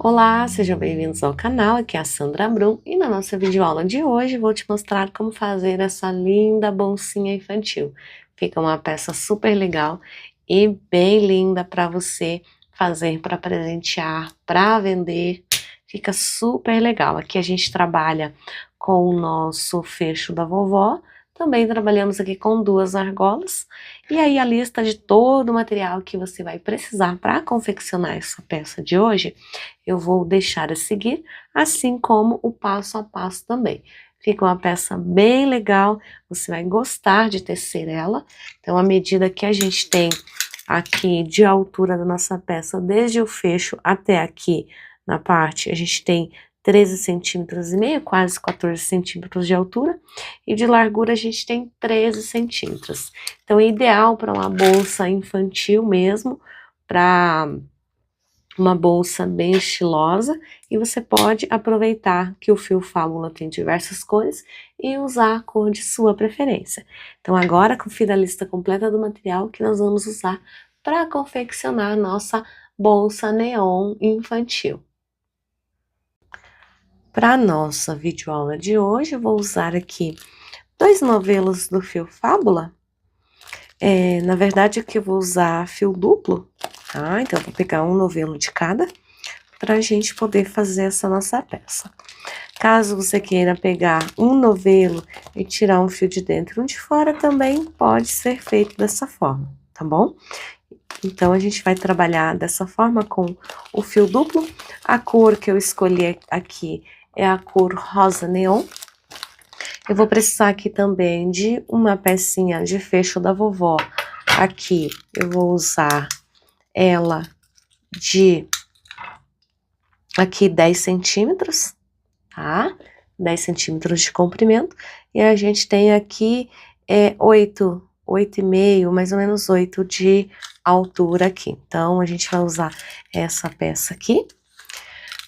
Olá, sejam bem-vindos ao canal, aqui é a Sandra Brum e na nossa videoaula de hoje vou te mostrar como fazer essa linda bolsinha infantil. Fica uma peça super legal e bem linda para você fazer para presentear, para vender, fica super legal. Aqui a gente trabalha com o nosso fecho da vovó, também trabalhamos aqui com 2 argolas e aí a lista de todo o material que você vai precisar para confeccionar essa peça de hoje eu vou deixar a seguir, assim como o passo a passo também. Fica uma peça bem legal, você vai gostar de tecer ela. Então, a medida que a gente tem aqui de altura da nossa peça, desde o fecho até aqui na parte, a gente tem 13 centímetros e meio, quase 14 centímetros de altura, e de largura a gente tem 13 centímetros. Então, é ideal para uma bolsa infantil mesmo, para uma bolsa bem estilosa, e você pode aproveitar que o fio Fábula tem diversas cores e usar a cor de sua preferência. Então agora confira a lista completa do material que nós vamos usar para confeccionar nossa bolsa neon infantil. Para a nossa videoaula de hoje, eu vou usar aqui 2 novelos do fio Fábula. Na verdade aqui eu vou usar fio duplo, tá? Então eu vou pegar um novelo de cada para a gente poder fazer essa nossa peça. Caso você queira pegar um novelo e tirar um fio de dentro e um de fora, também pode ser feito dessa forma, tá bom? Então, a gente vai trabalhar dessa forma com o fio duplo. A cor que eu escolhi aqui é a cor rosa neon. Eu vou precisar aqui também de uma pecinha de fecho da vovó. Aqui eu vou usar ela de aqui 10 centímetros, tá? 10 centímetros de comprimento. E a gente tem aqui 8,5, mais ou menos 8 de altura aqui. Então, a gente vai usar essa peça aqui.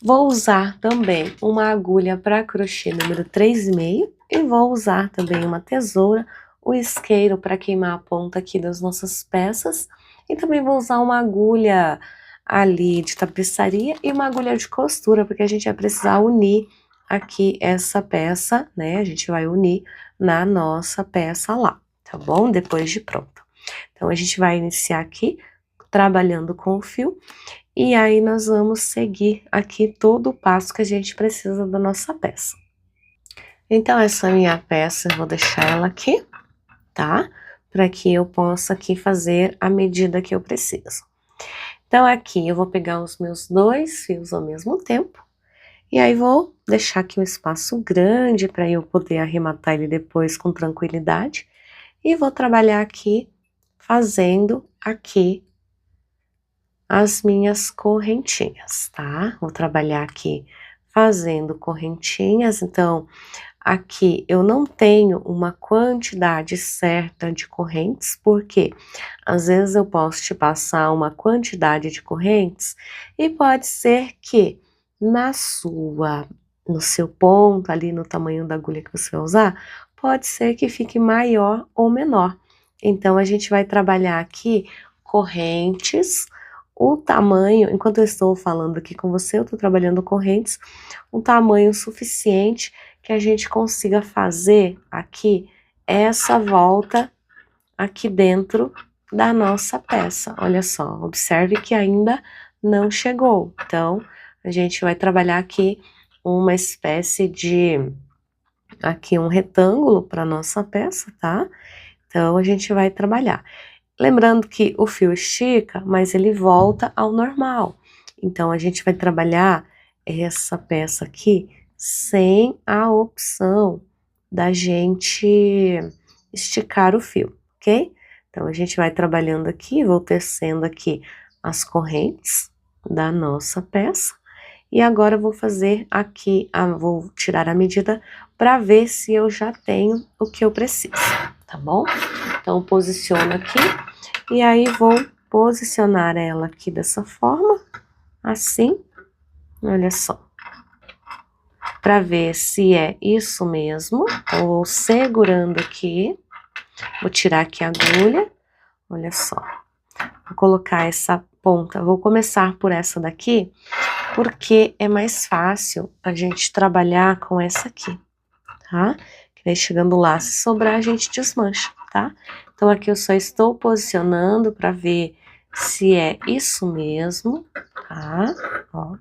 Vou usar também uma agulha para crochê número 3,5 e vou usar também uma tesoura, o isqueiro para queimar a ponta aqui das nossas peças. E também vou usar uma agulha ali de tapeçaria e uma agulha de costura, porque a gente vai precisar unir aqui essa peça, né? A gente vai unir na nossa peça lá, tá bom? Depois de pronto. Então, a gente vai iniciar aqui trabalhando com o fio e aí nós vamos seguir aqui todo o passo que a gente precisa da nossa peça. Então, essa minha peça, eu vou deixar ela aqui, tá? Para que eu possa aqui fazer a medida que eu preciso. Então, aqui eu vou pegar os meus 2 fios ao mesmo tempo, e aí vou deixar aqui um espaço grande para eu poder arrematar ele depois com tranquilidade, e vou trabalhar aqui, fazendo aqui as minhas correntinhas, tá? Vou trabalhar aqui fazendo correntinhas, então aqui eu não tenho uma quantidade certa de correntes, porque às vezes eu posso te passar uma quantidade de correntes e pode ser que no seu ponto, ali no tamanho da agulha que você vai usar, pode ser que fique maior ou menor. Então, a gente vai trabalhar aqui correntes, o tamanho, enquanto eu estou falando aqui com você, eu estou trabalhando correntes, um tamanho suficiente que a gente consiga fazer aqui essa volta aqui dentro da nossa peça. Olha só, observe que ainda não chegou. Então, a gente vai trabalhar aqui uma espécie de, aqui um retângulo para nossa peça, tá? Então, a gente vai trabalhar. Lembrando que o fio estica, mas ele volta ao normal. Então, a gente vai trabalhar essa peça aqui sem a opção da gente esticar o fio, ok? Então, a gente vai trabalhando aqui, vou tecendo aqui as correntes da nossa peça. E agora eu vou fazer aqui, vou tirar a medida para ver se eu já tenho o que eu preciso, tá bom? Então, posiciono aqui e aí vou posicionar ela aqui dessa forma, assim, olha só. Para ver se é isso mesmo, então vou segurando aqui, vou tirar aqui a agulha, olha só. Vou colocar essa ponta. Vou começar por essa daqui, porque é mais fácil a gente trabalhar com essa aqui, tá? Que daí chegando lá, se sobrar, a gente desmancha, tá? Então, aqui eu só estou posicionando para ver se é isso mesmo, tá? Ó.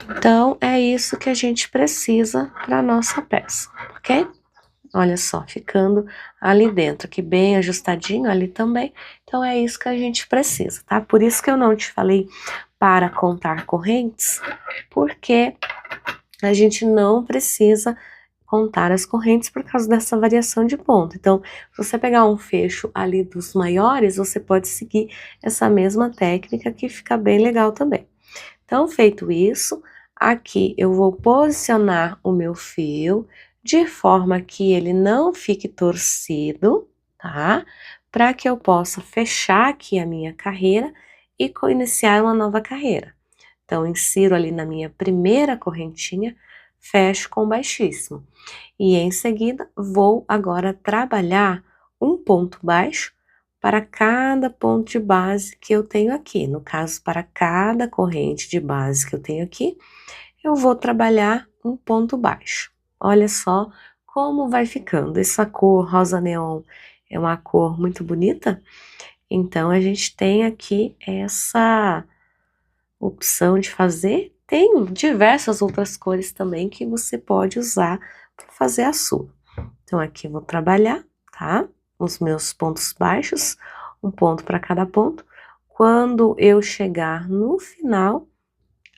Então, é isso que a gente precisa para nossa peça, ok? Olha só, ficando ali dentro, aqui bem ajustadinho ali também. Então, é isso que a gente precisa, tá? Por isso que eu não te falei para contar correntes, porque a gente não precisa contar as correntes por causa dessa variação de ponto. Então, se você pegar um fecho ali dos maiores, você pode seguir essa mesma técnica que fica bem legal também. Então, feito isso, aqui eu vou posicionar o meu fio de forma que ele não fique torcido, tá? Para que eu possa fechar aqui a minha carreira e iniciar uma nova carreira. Então, insiro ali na minha primeira correntinha, fecho com baixíssimo. E em seguida, vou agora trabalhar um ponto baixo para cada ponto de base que eu tenho aqui. No caso, para cada corrente de base que eu tenho aqui, eu vou trabalhar um ponto baixo. Olha só como vai ficando. Essa cor rosa neon é uma cor muito bonita. Então, a gente tem aqui essa opção de fazer. Tem diversas outras cores também que você pode usar para fazer a sua. Então, aqui eu vou trabalhar, tá? Os meus pontos baixos, um ponto para cada ponto. Quando eu chegar no final,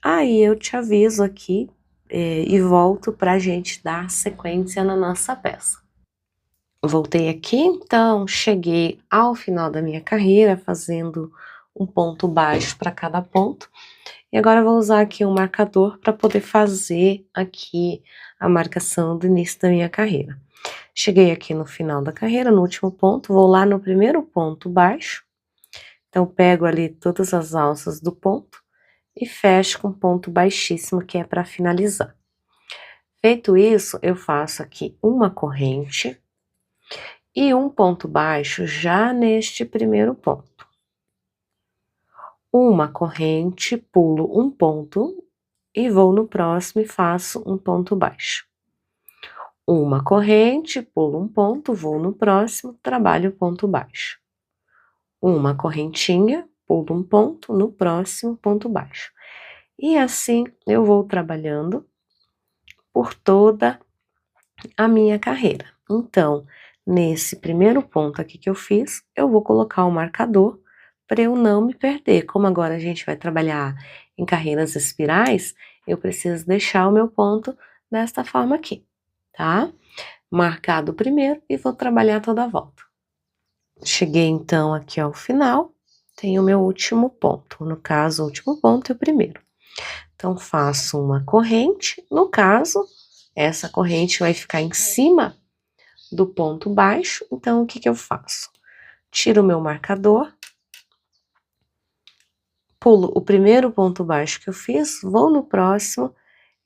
aí eu te aviso aqui e volto para a gente dar sequência na nossa peça. Voltei aqui, então cheguei ao final da minha carreira fazendo um ponto baixo para cada ponto. E agora eu vou usar aqui um marcador para poder fazer aqui a marcação do início da minha carreira. Cheguei aqui no final da carreira, no último ponto, vou lá no primeiro ponto baixo. Então, pego ali todas as alças do ponto e fecho com ponto baixíssimo, que é para finalizar. Feito isso, eu faço aqui uma corrente e um ponto baixo já neste primeiro ponto. Uma corrente, pulo um ponto e vou no próximo e faço um ponto baixo. Uma corrente, pulo um ponto, vou no próximo, trabalho ponto baixo. Uma correntinha, pulo um ponto, no próximo, ponto baixo. E assim eu vou trabalhando por toda a minha carreira. Então, nesse primeiro ponto aqui que eu fiz, eu vou colocar o marcador para eu não me perder. Como agora a gente vai trabalhar em carreiras espirais, eu preciso deixar o meu ponto desta forma aqui, tá? Marcado o primeiro e vou trabalhar toda a volta. Cheguei então aqui ao final, tenho o meu último ponto, no caso, o último ponto é o primeiro. Então, faço uma corrente, no caso, essa corrente vai ficar em cima do ponto baixo, então o que que eu faço? Tiro o meu marcador, pulo o primeiro ponto baixo que eu fiz, vou no próximo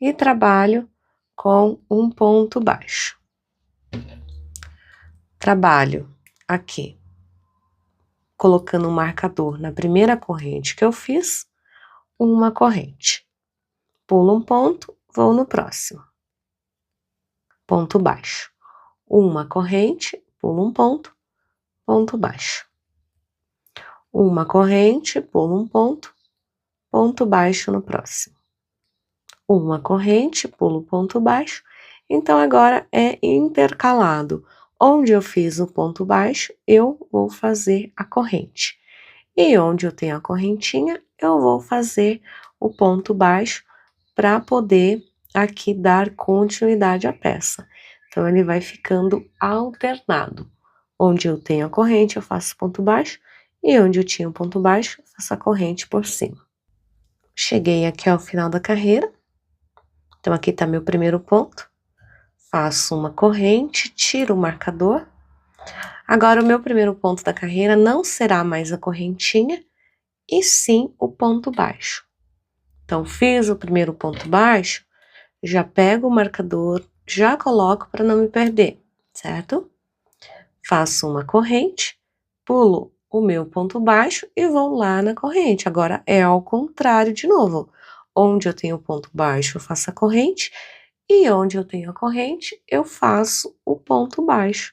e trabalho com um ponto baixo. Trabalho aqui, colocando um marcador na primeira corrente que eu fiz, uma corrente. Pulo um ponto, vou no próximo. Ponto baixo. Uma corrente, pulo um ponto, ponto baixo. Uma corrente, pulo um ponto, ponto baixo no próximo. Uma corrente, pulo ponto baixo. Então, agora é intercalado. Onde eu fiz o ponto baixo, eu vou fazer a corrente. E onde eu tenho a correntinha, eu vou fazer o ponto baixo para poder aqui dar continuidade à peça. Então, ele vai ficando alternado. Onde eu tenho a corrente, eu faço ponto baixo, e onde eu tinha o ponto baixo, eu faço a corrente por cima. Cheguei aqui ao final da carreira. Então, aqui tá meu primeiro ponto. Faço uma corrente, tiro o marcador. Agora, o meu primeiro ponto da carreira não será mais a correntinha, e sim o ponto baixo. Então, fiz o primeiro ponto baixo, já pego o marcador, já coloco para não me perder, certo? faço uma corrente, pulo o meu ponto baixo e vou lá na corrente. Agora é ao contrário de novo. Onde eu tenho o ponto baixo, eu faço a corrente, e onde eu tenho a corrente, eu faço o ponto baixo.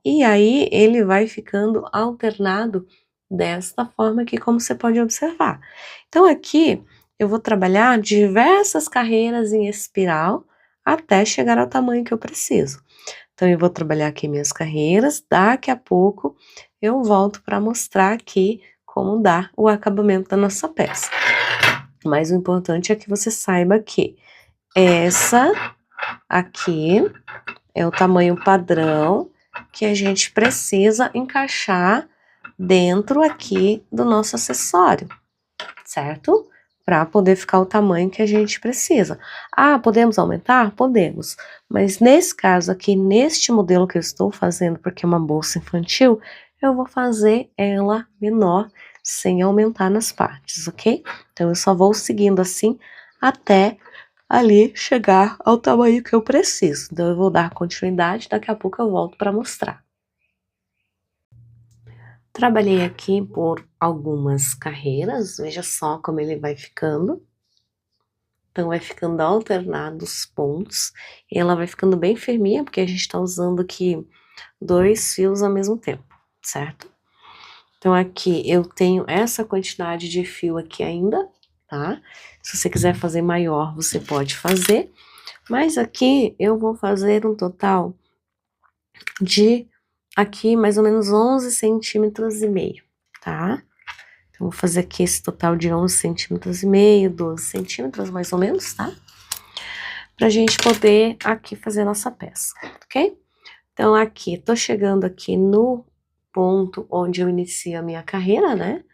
E aí ele vai ficando alternado desta forma aqui, como você pode observar. Então aqui eu vou trabalhar diversas carreiras em espiral até chegar ao tamanho que eu preciso. Então eu vou trabalhar aqui minhas carreiras, daqui a pouco eu volto para mostrar aqui como dar o acabamento da nossa peça. Mas o importante é que você saiba que essa aqui é o tamanho padrão que a gente precisa encaixar dentro aqui do nosso acessório, certo? Para poder ficar o tamanho que a gente precisa. Ah, podemos aumentar? Podemos. Mas nesse caso aqui, neste modelo que eu estou fazendo, porque é uma bolsa infantil, eu vou fazer ela menor, sem aumentar nas partes, ok? Então eu só vou seguindo assim até ali chegar ao tamanho que eu preciso. Então eu vou dar continuidade, daqui a pouco eu volto para mostrar. Trabalhei aqui por algumas carreiras, veja só como ele vai ficando. Então vai ficando alternado os pontos, e ela vai ficando bem firminha, porque a gente está usando aqui 2 fios ao mesmo tempo, certo? Então aqui eu tenho essa quantidade de fio aqui ainda, tá? Se você quiser fazer maior, você pode fazer. Mas aqui eu vou fazer um total de aqui mais ou menos 11 centímetros e meio, tá? Então vou fazer aqui esse total de 11 centímetros e meio, 12 centímetros mais ou menos, tá? Pra gente poder aqui fazer a nossa peça, ok? Então aqui, tô chegando aqui no ponto onde eu inicio a minha carreira, né?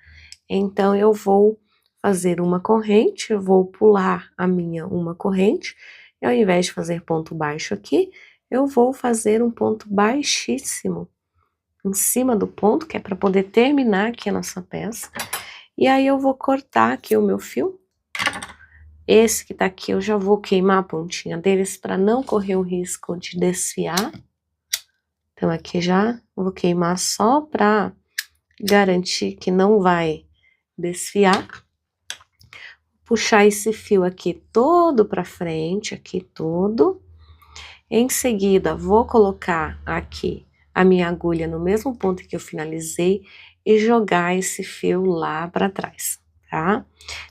Então eu vou fazer uma corrente, eu vou pular a minha uma corrente, e ao invés de fazer ponto baixo aqui, eu vou fazer um ponto baixíssimo em cima do ponto, que é para poder terminar aqui a nossa peça. E aí eu vou cortar aqui o meu fio. Esse que tá aqui eu já vou queimar a pontinha deles para não correr o risco de desfiar. Então aqui já vou queimar só para garantir que não vai desfiar. Puxar esse fio aqui todo para frente, aqui todo. Em seguida, vou colocar aqui a minha agulha no mesmo ponto que eu finalizei e jogar esse fio lá para trás, tá?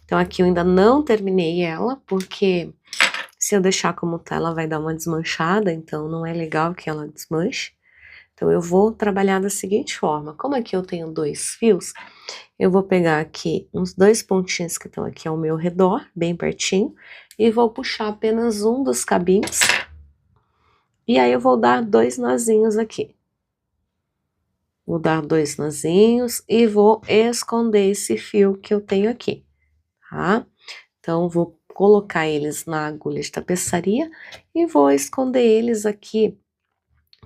Então aqui eu ainda não terminei ela, porque se eu deixar como tá, ela vai dar uma desmanchada, então não é legal que ela desmanche. Então eu vou trabalhar da seguinte forma: como aqui eu tenho 2 fios, eu vou pegar aqui uns 2 pontinhos que estão aqui ao meu redor, bem pertinho, e vou puxar apenas um dos cabinhos. E aí eu vou dar 2 nozinhos aqui. Vou dar 2 nozinhos e vou esconder esse fio que eu tenho aqui, tá? Então vou colocar eles na agulha de tapeçaria e vou esconder eles aqui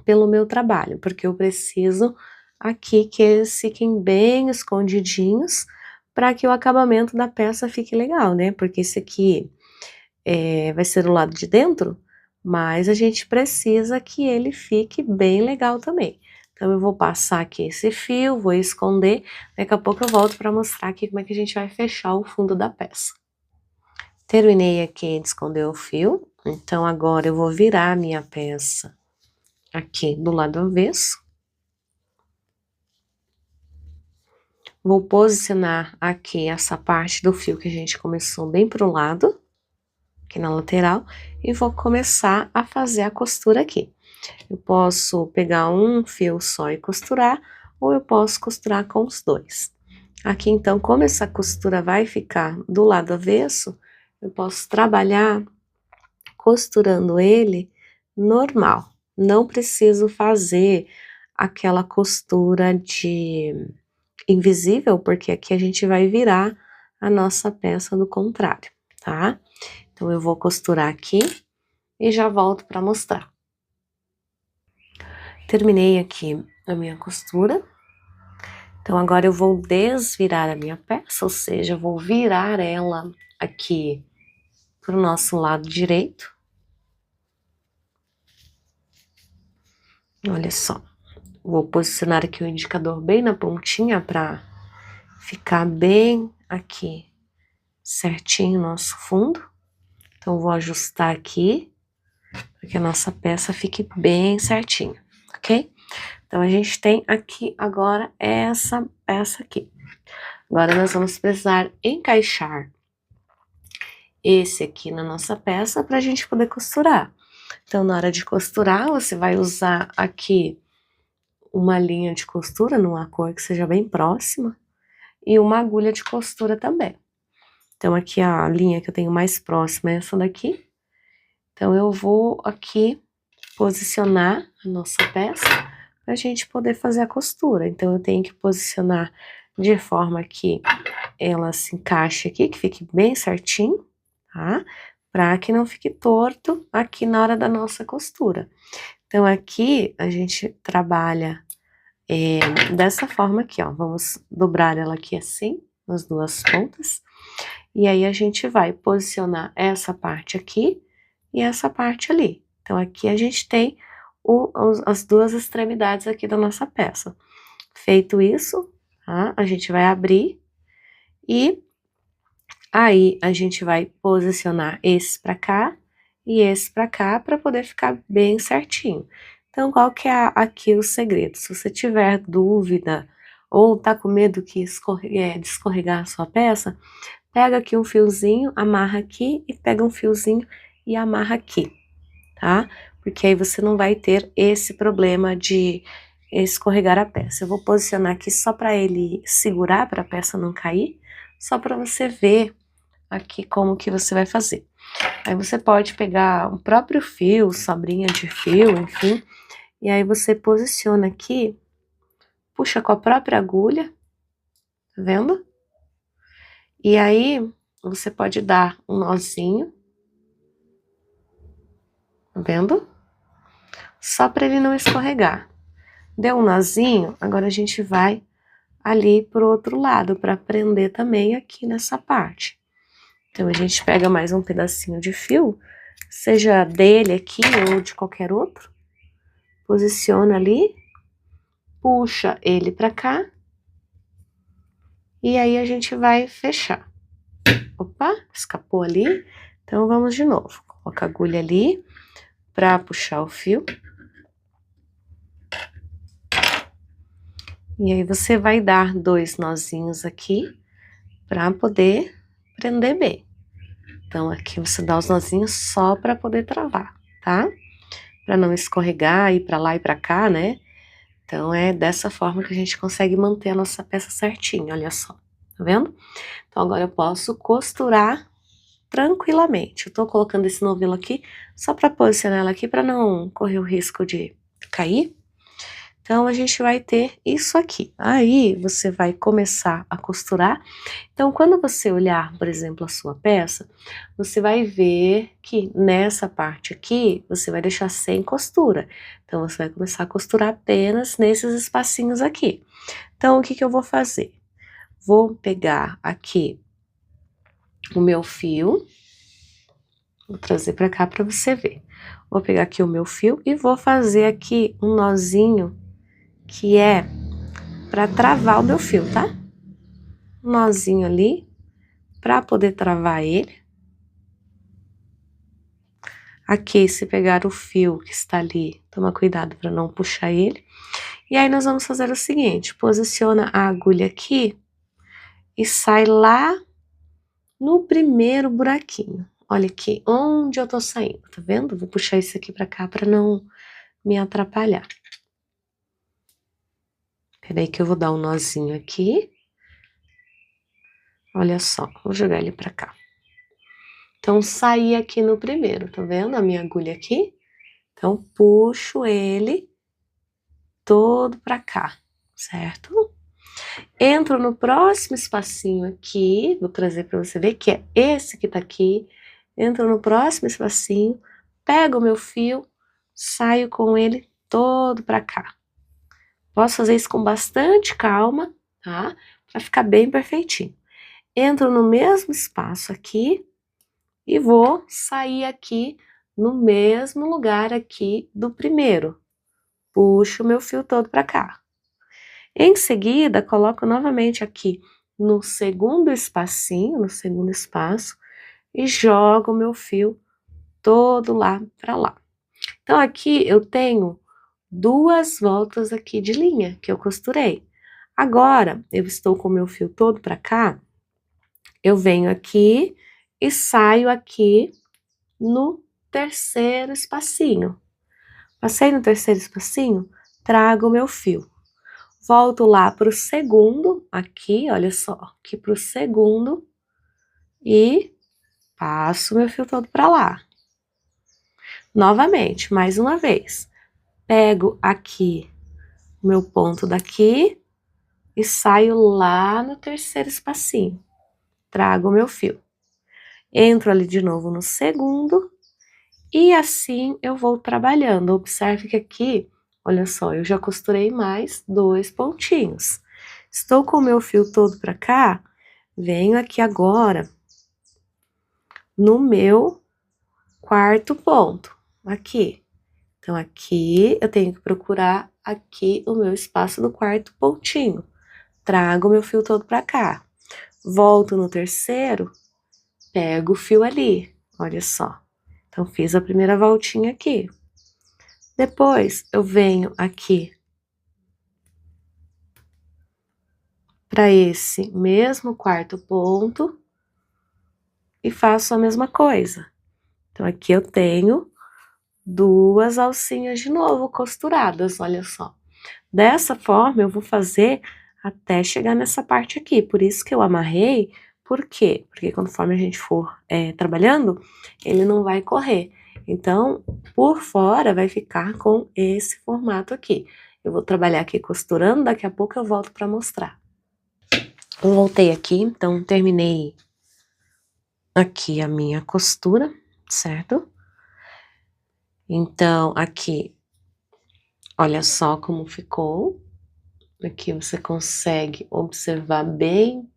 pelo meu trabalho, porque eu preciso aqui que eles fiquem bem escondidinhos para que o acabamento da peça fique legal, né? Porque esse aqui vai ser o lado de dentro, mas a gente precisa que ele fique bem legal também. Então eu vou passar aqui esse fio, vou esconder, daqui a pouco eu volto para mostrar aqui como é que a gente vai fechar o fundo da peça. Terminei aqui de esconder o fio, então agora eu vou virar a minha peça aqui do lado avesso. Vou posicionar aqui essa parte do fio que a gente começou bem pro lado, aqui na lateral, e vou começar a fazer a costura aqui. Eu posso pegar um fio só e costurar, ou eu posso costurar com os 2. Aqui então, como essa costura vai ficar do lado avesso, eu posso trabalhar costurando ele normal. Não preciso fazer aquela costura de invisível, porque aqui a gente vai virar a nossa peça do contrário, tá? Então eu vou costurar aqui e já volto para mostrar. Terminei aqui a minha costura. Então agora eu vou desvirar a minha peça, ou seja, eu vou virar ela aqui para o nosso lado direito. Olha só, Vou posicionar aqui o indicador bem na pontinha para ficar bem aqui certinho o nosso fundo. Então, vou ajustar aqui para que a nossa peça fique bem certinha, ok? Então, a gente tem aqui agora essa peça aqui. Agora, nós vamos precisar encaixar esse aqui na nossa peça para a gente poder costurar. Então, na hora de costurar, você vai usar aqui uma linha de costura numa cor que seja bem próxima e uma agulha de costura também. Então, aqui a linha que eu tenho mais próxima é essa daqui. Então, eu vou aqui posicionar a nossa peça para a gente poder fazer a costura. Então, eu tenho que posicionar de forma que ela se encaixe aqui, que fique bem certinho, tá? Para que não fique torto aqui na hora da nossa costura. Então, aqui a gente trabalha dessa forma aqui, ó. Vamos dobrar ela aqui assim, nas duas pontas. E aí, a gente vai posicionar essa parte aqui e essa parte ali. Então, aqui a gente tem as duas extremidades aqui da nossa peça. Feito isso, tá? A gente vai abrir e aí a gente vai posicionar esse pra cá e esse pra cá para poder ficar bem certinho. Então, qual que é aqui o segredo? Se você tiver dúvida ou tá com medo de escorregar a sua peça, pega aqui um fiozinho, amarra aqui e pega um fiozinho e amarra aqui, tá? Porque aí você não vai ter esse problema de escorregar a peça. Eu vou posicionar aqui só para ele segurar, para a peça não cair, só para você ver aqui como que você vai fazer. Aí você pode pegar o próprio fio, sobrinha de fio, enfim, e aí você posiciona aqui, puxa com a própria agulha, tá vendo? E aí você pode dar um nozinho, tá vendo? Só para ele não escorregar. Deu um nozinho, agora a gente vai ali pro outro lado para prender também aqui nessa parte. Então a gente pega mais um pedacinho de fio, seja dele aqui ou de qualquer outro, posiciona ali, puxa ele para cá e aí a gente vai fechar. Opa, escapou ali. Então vamos de novo. Coloca a agulha ali para puxar o fio. E aí você vai dar 2 nozinhos aqui para poder prender bem. Então aqui você dá os nozinhos só para poder travar, tá? Para não escorregar, ir para lá e para cá, né? Então é dessa forma que a gente consegue manter a nossa peça certinha, olha só, tá vendo? Então agora eu posso costurar tranquilamente. Eu tô colocando esse novelo aqui só para posicionar ela aqui para não correr o risco de cair. Então, a gente vai ter isso aqui. Aí, você vai começar a costurar. Então, quando você olhar, por exemplo, a sua peça, você vai ver que nessa parte aqui, você vai deixar sem costura. Então, você vai começar a costurar apenas nesses espacinhos aqui. Então, o que que eu vou fazer? Vou pegar aqui o meu fio, vou trazer para cá para você ver. Vou pegar aqui o meu fio e vou fazer aqui um nozinho que é para travar o meu fio, tá? Um nozinho ali para poder travar ele. Aqui, se pegar o fio que está ali, toma cuidado para não puxar ele. E aí nós vamos fazer o seguinte, posiciona a agulha aqui e sai lá no primeiro buraquinho. Olha aqui, onde eu tô saindo, tá vendo? Vou puxar isso aqui para cá para não me atrapalhar. Peraí que eu vou dar um nozinho aqui. Olha só, vou jogar ele pra cá. Então, saí aqui no primeiro, tá vendo a minha agulha aqui? Então, puxo ele todo pra cá, certo? Entro no próximo espacinho aqui, vou trazer pra você ver que é esse que tá aqui. Entro no próximo espacinho, pego o meu fio, saio com ele todo pra cá. Posso fazer isso com bastante calma, tá? Pra ficar bem perfeitinho. Entro no mesmo espaço aqui e vou sair aqui no mesmo lugar aqui do primeiro. puxo o meu fio todo pra cá. Em seguida, coloco novamente aqui no segundo espacinho, no segundo espaço, e jogo o meu fio todo lá pra lá. Então, aqui eu tenho 2 voltas aqui de linha que eu costurei. Agora, eu estou com o meu fio todo pra cá, eu venho aqui e saio aqui no terceiro espacinho. Passei no terceiro espacinho, trago o meu fio. Volto lá pro segundo, aqui, olha só, aqui pro segundo, e passo meu fio todo pra lá. Novamente, mais uma vez. Pego aqui o meu ponto daqui e saio lá no terceiro espacinho. Trago o meu fio. Entro ali de novo no segundo e assim eu vou trabalhando. Observe que aqui, olha só, eu já costurei mais 2 pontinhos. Estou com o meu fio todo pra cá, venho aqui agora no meu quarto ponto, aqui. Então, aqui eu tenho que procurar aqui o meu espaço do quarto pontinho. Trago meu fio todo pra cá. Volto no terceiro, pego o fio ali, olha só. Então, fiz a primeira voltinha aqui. Depois, eu venho aqui para esse mesmo quarto ponto e faço a mesma coisa. Então, aqui eu tenho 2 alcinhas de novo costuradas, olha só. Dessa forma, eu vou fazer até chegar nessa parte aqui. Por isso que eu amarrei. Por quê? Porque conforme a gente for trabalhando, ele não vai correr. Então, por fora vai ficar com esse formato aqui. Eu vou trabalhar aqui costurando, daqui a pouco eu volto para mostrar. Eu voltei aqui, então terminei aqui a minha costura, certo? Então, aqui, olha só como ficou. Aqui você consegue observar bem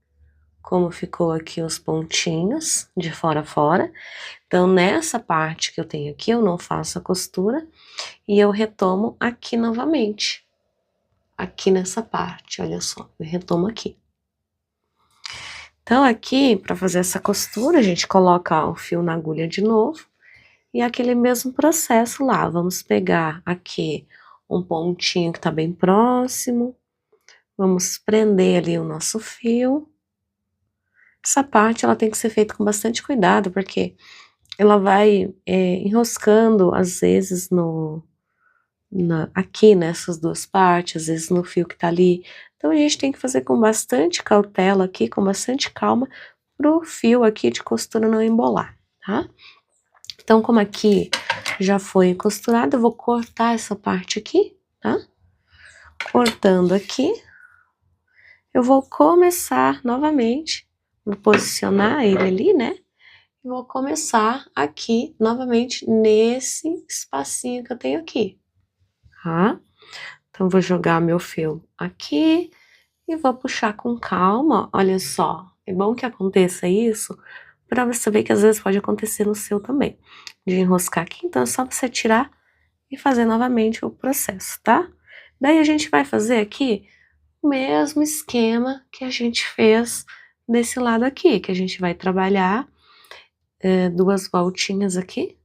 como ficou aqui os pontinhos de fora a fora. Então, nessa parte que eu tenho aqui, eu não faço a costura e eu retomo aqui novamente. Aqui nessa parte, olha só, eu retomo aqui. Então, aqui, para fazer essa costura, a gente coloca o fio na agulha de novo e aquele mesmo processo lá. Vamos pegar aqui um pontinho que tá bem próximo, vamos prender ali o nosso fio. Essa parte ela tem que ser feita com bastante cuidado, porque ela vai enroscando às vezes aqui nessas 2 partes, às vezes no fio que tá ali. Então a gente tem que fazer com bastante cautela aqui, com bastante calma, pro fio aqui de costura não embolar, tá? Então, como aqui já foi costurado, eu vou cortar essa parte aqui, tá? Cortando aqui, eu vou começar novamente, vou posicionar ele ali, né? E vou começar aqui, novamente, nesse espacinho que eu tenho aqui, tá? Então, vou jogar meu fio aqui e vou puxar com calma, olha só. É bom que aconteça isso, para você ver que às vezes pode acontecer no seu também, de enroscar aqui. Então, é só você tirar e fazer novamente o processo, tá? Daí, a gente vai fazer aqui o mesmo esquema que a gente fez desse lado aqui, que a gente vai trabalhar 2 voltinhas aqui.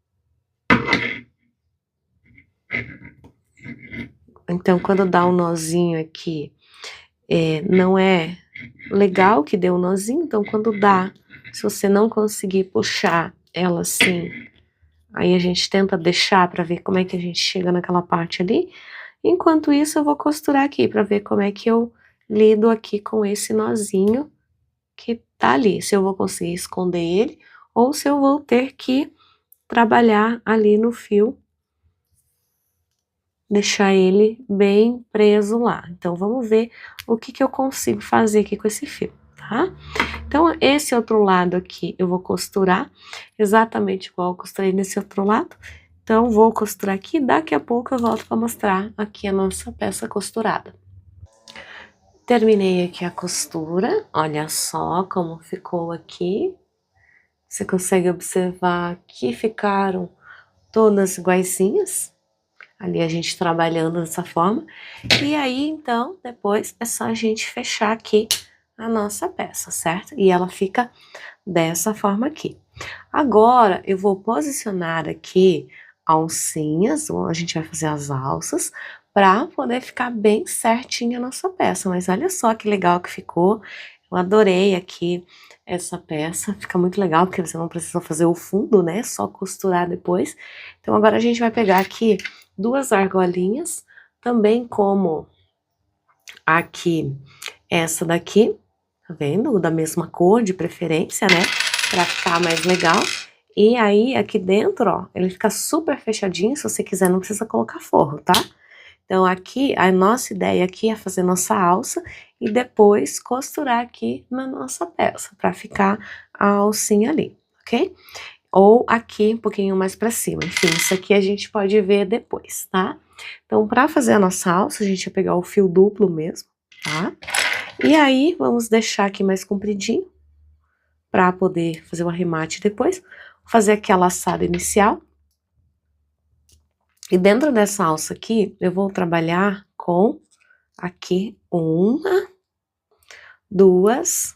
Então, quando dá um nozinho aqui, não é legal que dê um nozinho, então quando dá, se você não conseguir puxar ela assim, aí a gente tenta deixar para ver como é que a gente chega naquela parte ali. Enquanto isso, eu vou costurar aqui para ver como é que eu lido aqui com esse nozinho que tá ali, se eu vou conseguir esconder ele ou se eu vou ter que trabalhar ali no fio, deixar ele bem preso lá. Então, vamos ver o que eu consigo fazer aqui com esse fio, tá? Então, esse outro lado aqui eu vou costurar exatamente igual eu costurei nesse outro lado. Então, vou costurar aqui, daqui a pouco eu volto para mostrar aqui a nossa peça costurada. Terminei aqui a costura, olha só como ficou aqui. Você consegue observar que ficaram todas iguaizinhas. Ali a gente trabalhando dessa forma. E aí, então, depois é só a gente fechar aqui a nossa peça, certo? E ela fica dessa forma aqui. Agora, eu vou posicionar aqui alcinhas, a gente vai fazer as alças, para poder ficar bem certinha a nossa peça. Mas olha só que legal que ficou. Eu adorei aqui essa peça, fica muito legal, porque você não precisa fazer o fundo, né? Só costurar depois. Então, agora a gente vai pegar aqui 2 argolinhas, também como aqui essa daqui, tá vendo? Da mesma cor, de preferência, né? Pra ficar mais legal. E aí, aqui dentro, ó, ele fica super fechadinho, se você quiser não precisa colocar forro, tá? Então, aqui, a nossa ideia aqui é fazer nossa alça e depois costurar aqui na nossa peça, pra ficar a alcinha ali, ok? Ou aqui um pouquinho mais pra cima, enfim, isso aqui a gente pode ver depois, tá? Então, pra fazer a nossa alça, a gente vai pegar o fio duplo mesmo, tá? E aí, vamos deixar aqui mais compridinho, pra poder fazer o arremate depois. Vou fazer aqui a laçada inicial. E dentro dessa alça aqui, eu vou trabalhar com aqui 1, 2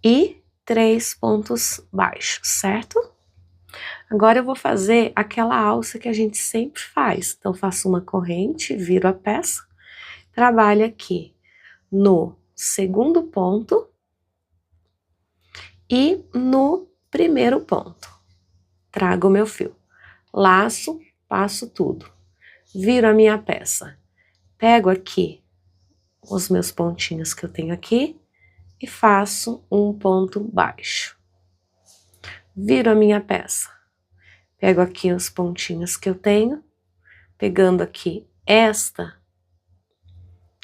e 3 pontos baixos, certo? Agora eu vou fazer aquela alça que a gente sempre faz. Então, faço uma corrente, viro a peça, trabalho aqui no segundo ponto e no primeiro ponto. Trago o meu fio, laço, passo tudo, viro a minha peça, pego aqui os meus pontinhos que eu tenho aqui e faço um ponto baixo. Viro a minha peça, pego aqui os pontinhos que eu tenho, pegando aqui esta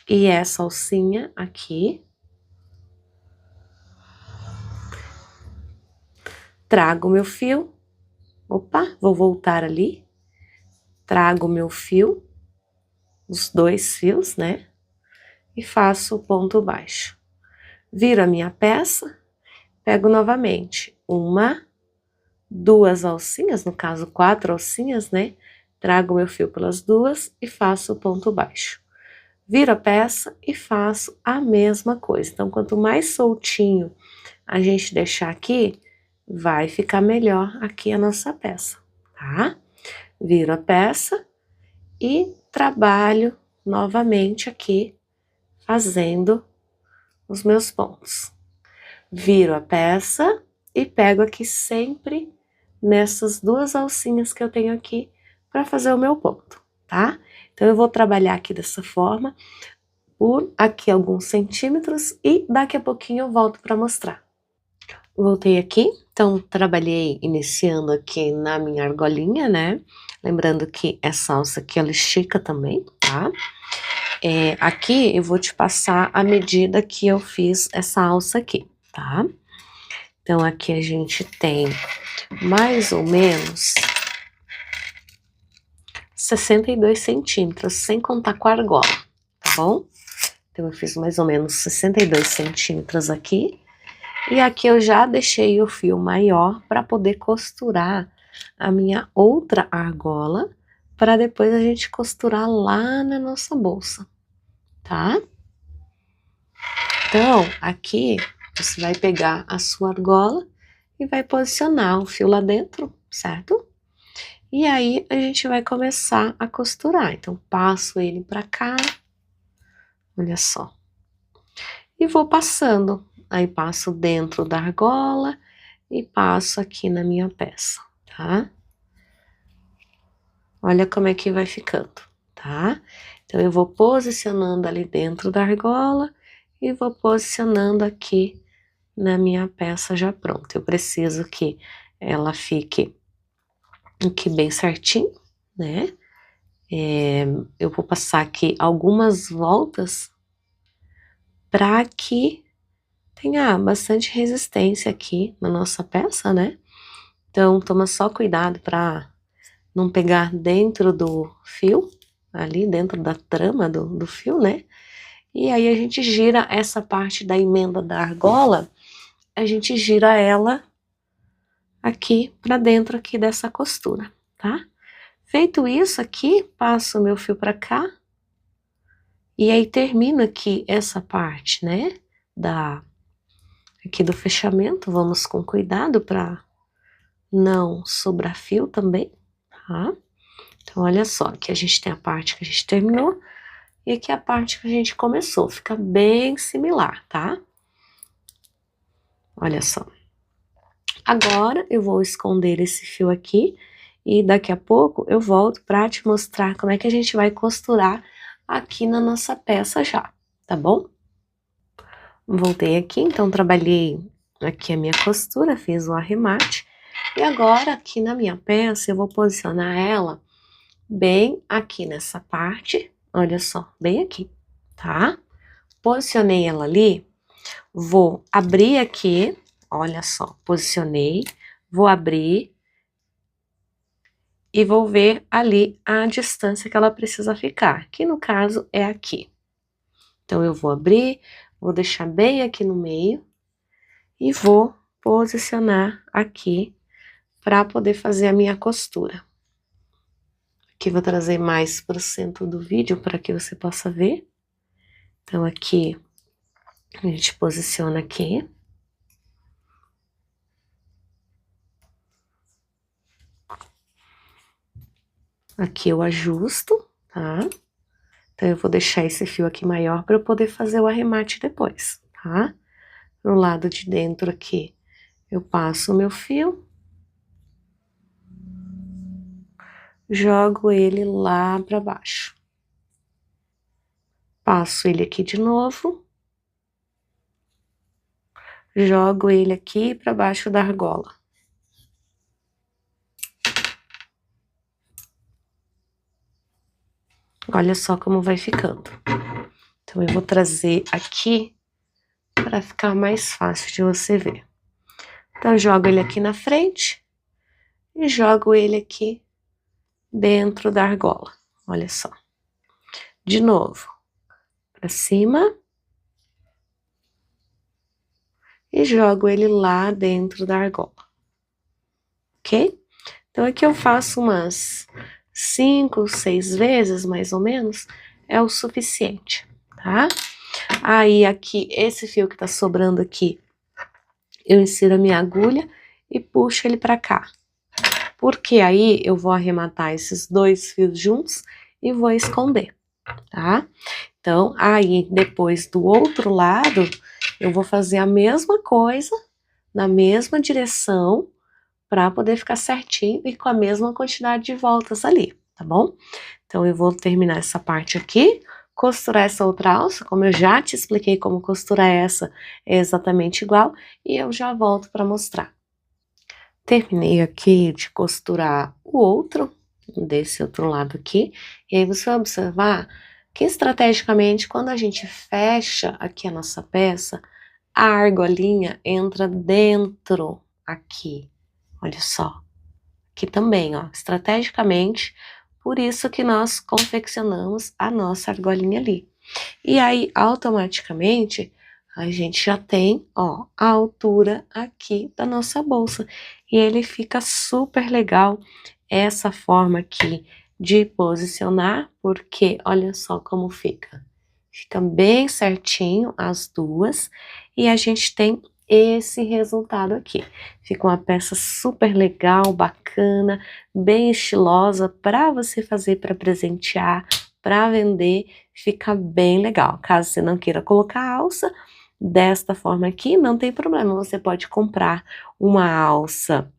e essa alcinha aqui, trago meu fio, opa, vou voltar ali, trago meu fio, os 2 fios, né, e faço o ponto baixo. Viro a minha peça, pego novamente 1, 2 alcinhas, no caso 4 alcinhas, né, trago meu fio pelas 2 e faço o ponto baixo. Viro a peça e faço a mesma coisa. Então, quanto mais soltinho a gente deixar aqui, vai ficar melhor aqui a nossa peça, tá? Viro a peça e trabalho novamente aqui, fazendo os meus pontos. Viro a peça e pego aqui sempre nessas 2 alcinhas que eu tenho aqui para fazer o meu ponto, tá? Então, eu vou trabalhar aqui dessa forma, por aqui alguns centímetros e daqui a pouquinho eu volto para mostrar. Voltei aqui, então trabalhei iniciando aqui na minha argolinha, né? Lembrando que essa alça aqui ela estica também, tá? Aqui eu vou te passar a medida que eu fiz essa alça aqui, tá? Então aqui a gente tem mais ou menos 62 centímetros, sem contar com a argola, tá bom? Então eu fiz mais ou menos 62 centímetros aqui. E aqui eu já deixei o fio maior para poder costurar a minha outra argola, para depois a gente costurar lá na nossa bolsa, tá? Então, aqui você vai pegar a sua argola e vai posicionar o fio lá dentro, certo? E aí a gente vai começar a costurar. Então, passo ele para cá, olha só, e vou passando. Aí passo dentro da argola e passo aqui na minha peça, tá? Olha como é que vai ficando, tá? Então, eu vou posicionando ali dentro da argola e vou posicionando aqui na minha peça já pronta. Eu preciso que ela fique aqui bem certinho, né? Eu vou passar aqui algumas voltas para que tenha bastante resistência aqui na nossa peça, né? Então, toma só cuidado para não pegar dentro do fio, ali dentro da trama do fio, né? E aí a gente gira essa parte da emenda da argola, a gente gira ela aqui para dentro aqui dessa costura, tá? Feito isso aqui, passo o meu fio para cá. E aí termino aqui essa parte, né? Aqui do fechamento. Vamos com cuidado para não sobrar fio também, tá? Então, olha só, aqui a gente tem a parte que a gente terminou e aqui a parte que a gente começou. Fica bem similar, tá? Olha só. Agora, eu vou esconder esse fio aqui e daqui a pouco eu volto para te mostrar como é que a gente vai costurar aqui na nossa peça já, tá bom? Voltei aqui, então trabalhei aqui a minha costura, fiz o arremate. E agora, aqui na minha peça, eu vou posicionar ela bem aqui nessa parte, olha só, bem aqui, tá? Posicionei ela ali, vou abrir aqui, olha só, posicionei, vou abrir e vou ver ali a distância que ela precisa ficar, que no caso é aqui. Então, eu vou abrir, vou deixar bem aqui no meio e vou posicionar aqui para poder fazer a minha costura. Aqui vou trazer mais para o centro do vídeo para que você possa ver. Então, aqui a gente posiciona aqui. Aqui eu ajusto, tá? Então, eu vou deixar esse fio aqui maior para eu poder fazer o arremate depois, tá? No lado de dentro aqui, eu passo o meu fio. Jogo ele lá para baixo. Passo ele aqui de novo. Jogo ele aqui para baixo da argola. Olha só como vai ficando. Então, eu vou trazer aqui para ficar mais fácil de você ver. Então, eu jogo ele aqui na frente e jogo ele aqui dentro da argola. Olha só. De novo, para cima. E jogo ele lá dentro da argola. Ok? Então, aqui eu faço umas 5, 6 vezes, mais ou menos, é o suficiente, tá? Aí, aqui, esse fio que tá sobrando aqui, eu insiro a minha agulha e puxo ele pra cá. Porque aí eu vou arrematar esses dois fios juntos e vou esconder, tá? Então, aí, depois do outro lado, eu vou fazer a mesma coisa, na mesma direção, para poder ficar certinho e com a mesma quantidade de voltas ali, tá bom? Então, eu vou terminar essa parte aqui, costurar essa outra alça, como eu já te expliquei como costurar essa, é exatamente igual, e eu já volto para mostrar. Terminei aqui de costurar o outro, desse outro lado aqui, e aí você vai observar que estrategicamente, quando a gente fecha aqui a nossa peça, a argolinha entra dentro aqui, olha só, aqui também, ó, estrategicamente, por isso que nós confeccionamos a nossa argolinha ali. E aí, automaticamente, a gente já tem, ó, a altura aqui da nossa bolsa. E ele fica super legal, essa forma aqui de posicionar, porque olha só como fica. Fica bem certinho as duas, e a gente tem esse resultado aqui. Fica uma peça super legal, bacana, bem estilosa para você fazer para presentear, para vender, fica bem legal. Caso você não queira colocar alça, desta forma aqui, não tem problema, você pode comprar uma alça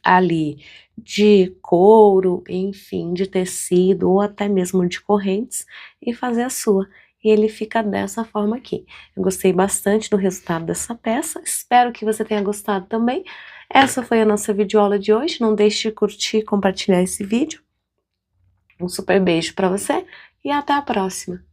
ali de couro, enfim, de tecido ou até mesmo de correntes e fazer a sua. E ele fica dessa forma aqui. Eu gostei bastante do resultado dessa peça, espero que você tenha gostado também. Essa foi a nossa videoaula de hoje, não deixe de curtir e compartilhar esse vídeo. Um super beijo para você e até a próxima!